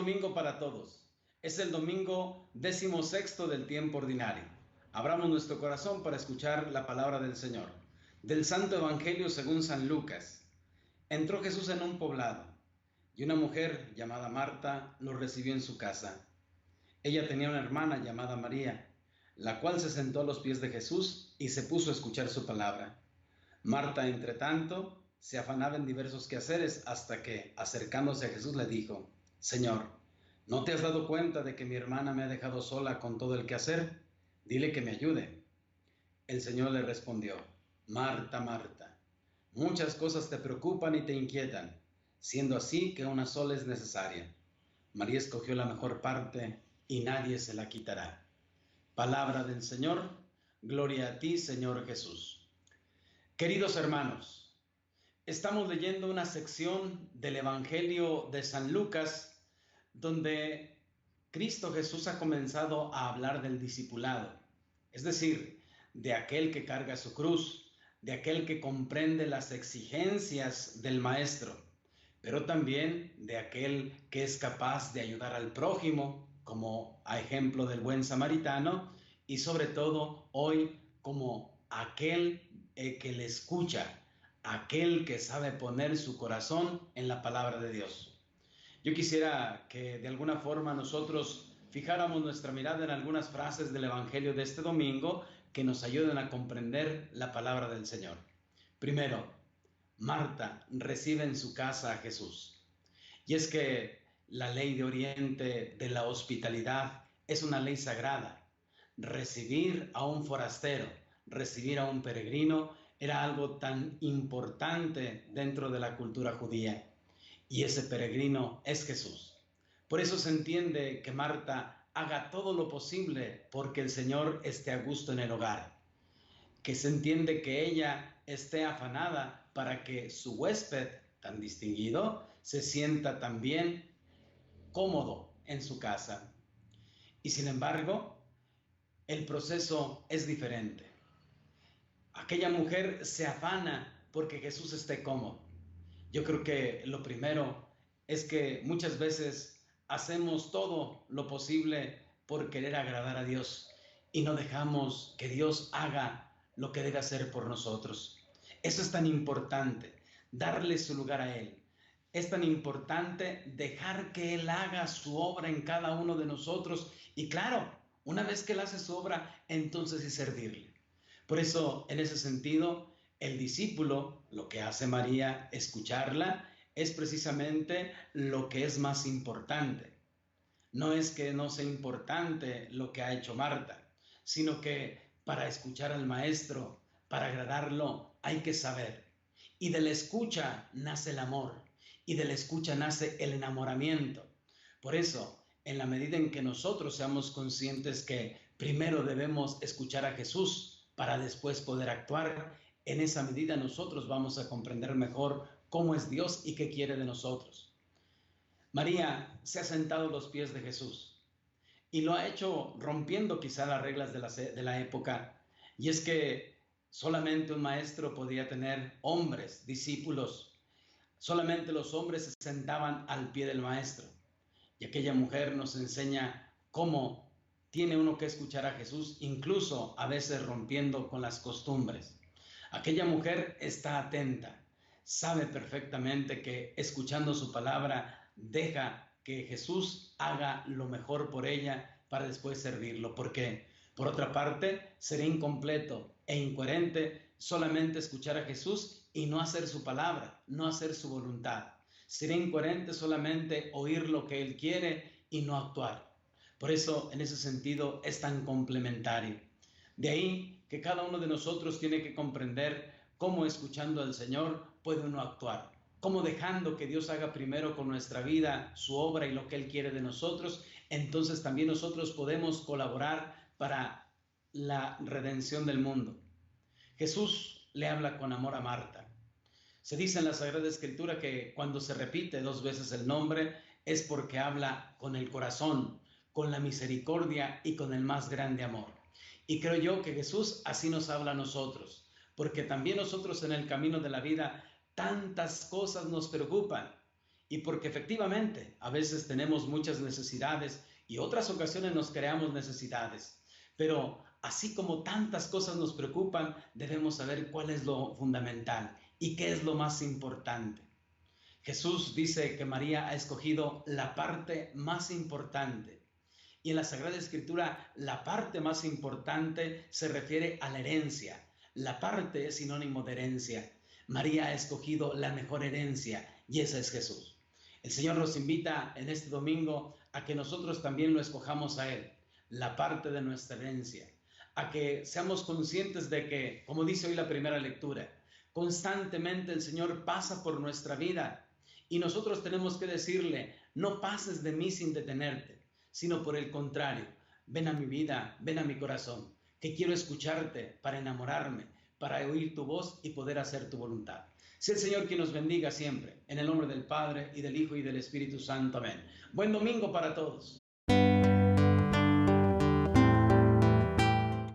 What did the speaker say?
domingo para todos. Es el domingo 16º del tiempo ordinario. Abramos nuestro corazón para escuchar la palabra del Señor. Del Santo Evangelio según San Lucas. Entró Jesús en un poblado y una mujer llamada Marta lo recibió en su casa. Ella tenía una hermana llamada María, la cual se sentó a los pies de Jesús y se puso a escuchar su palabra. Marta, entre tanto, se afanaba en diversos quehaceres hasta que, acercándose a Jesús, le dijo: Señor, ¿no te has dado cuenta de que mi hermana me ha dejado sola con todo el quehacer? Dile que me ayude. El Señor le respondió: Marta, Marta, muchas cosas te preocupan y te inquietan, siendo así que una sola es necesaria. María escogió la mejor parte y nadie se la quitará. Palabra del Señor. Gloria a ti, Señor Jesús. Queridos hermanos, estamos leyendo una sección del Evangelio de San Lucas donde Cristo Jesús ha comenzado a hablar del discipulado, es decir, de aquel que carga su cruz, de aquel que comprende las exigencias del Maestro, pero también de aquel que es capaz de ayudar al prójimo, como a ejemplo del buen samaritano, y sobre todo hoy como aquel que le escucha, aquel que sabe poner su corazón en la palabra de Dios. Yo quisiera que de alguna forma nosotros fijáramos nuestra mirada en algunas frases del Evangelio de este domingo que nos ayuden a comprender la palabra del Señor. Primero, Marta recibe en su casa a Jesús. Y es que la ley de Oriente de la hospitalidad es una ley sagrada. Recibir a un forastero, recibir a un peregrino era algo tan importante dentro de la cultura judía. Y ese peregrino es Jesús. Por eso se entiende que Marta haga todo lo posible porque el Señor esté a gusto en el hogar. Que se entiende que ella esté afanada para que su huésped tan distinguido se sienta también cómodo en su casa. Y sin embargo, el proceso es diferente. Aquella mujer se afana porque Jesús esté cómodo. Yo creo que lo primero es que muchas veces hacemos todo lo posible por querer agradar a Dios y no dejamos que Dios haga lo que debe hacer por nosotros. Eso es tan importante, darle su lugar a Él. Es tan importante dejar que Él haga su obra en cada uno de nosotros y claro, una vez que Él hace su obra, entonces es servirle. Por eso, en ese sentido, el discípulo, lo que hace María, escucharla, es precisamente lo que es más importante. No es que no sea importante lo que ha hecho Marta, sino que para escuchar al Maestro, para agradarlo, hay que saber. Y de la escucha nace el amor, y de la escucha nace el enamoramiento. Por eso, en la medida en que nosotros seamos conscientes que primero debemos escuchar a Jesús para después poder actuar, en esa medida nosotros vamos a comprender mejor cómo es Dios y qué quiere de nosotros. María se ha sentado a los pies de Jesús y lo ha hecho rompiendo quizá las reglas de la época, y es que solamente un maestro podía tener hombres, discípulos. Solamente los hombres se sentaban al pie del maestro. Y aquella mujer nos enseña cómo tiene uno que escuchar a Jesús, incluso a veces rompiendo con las costumbres. Aquella mujer está atenta, sabe perfectamente que escuchando su palabra deja que Jesús haga lo mejor por ella para después servirlo. Porque, por otra parte, sería incompleto e incoherente solamente escuchar a Jesús y no hacer su palabra, no hacer su voluntad. Sería incoherente solamente oír lo que Él quiere y no actuar. Por eso, en ese sentido, es tan complementario. De ahí que cada uno de nosotros tiene que comprender cómo escuchando al Señor puede uno actuar. Cómo dejando que Dios haga primero con nuestra vida su obra y lo que Él quiere de nosotros, entonces también nosotros podemos colaborar para la redención del mundo. Jesús le habla con amor a Marta. Se dice en la Sagrada Escritura que cuando se repite 2 veces el nombre es porque habla con el corazón, con la misericordia y con el más grande amor. Y creo yo que Jesús así nos habla a nosotros, porque también nosotros en el camino de la vida tantas cosas nos preocupan y porque efectivamente a veces tenemos muchas necesidades y otras ocasiones nos creamos necesidades. Pero así como tantas cosas nos preocupan, debemos saber cuál es lo fundamental y qué es lo más importante. Jesús dice que María ha escogido la parte más importante. Y en la Sagrada Escritura, la parte más importante se refiere a la herencia. La parte es sinónimo de herencia. María ha escogido la mejor herencia y esa es Jesús. El Señor nos invita en este domingo a que nosotros también lo escojamos a Él, la parte de nuestra herencia, a que seamos conscientes de que, como dice hoy la primera lectura, constantemente el Señor pasa por nuestra vida y nosotros tenemos que decirle, no pases de mí sin detenerte, sino por el contrario, ven a mi vida, ven a mi corazón, que quiero escucharte para enamorarme, para oír tu voz y poder hacer tu voluntad. Sea el Señor quien nos bendiga siempre, en el nombre del Padre, y del Hijo, y del Espíritu Santo. Amén. Buen domingo para todos.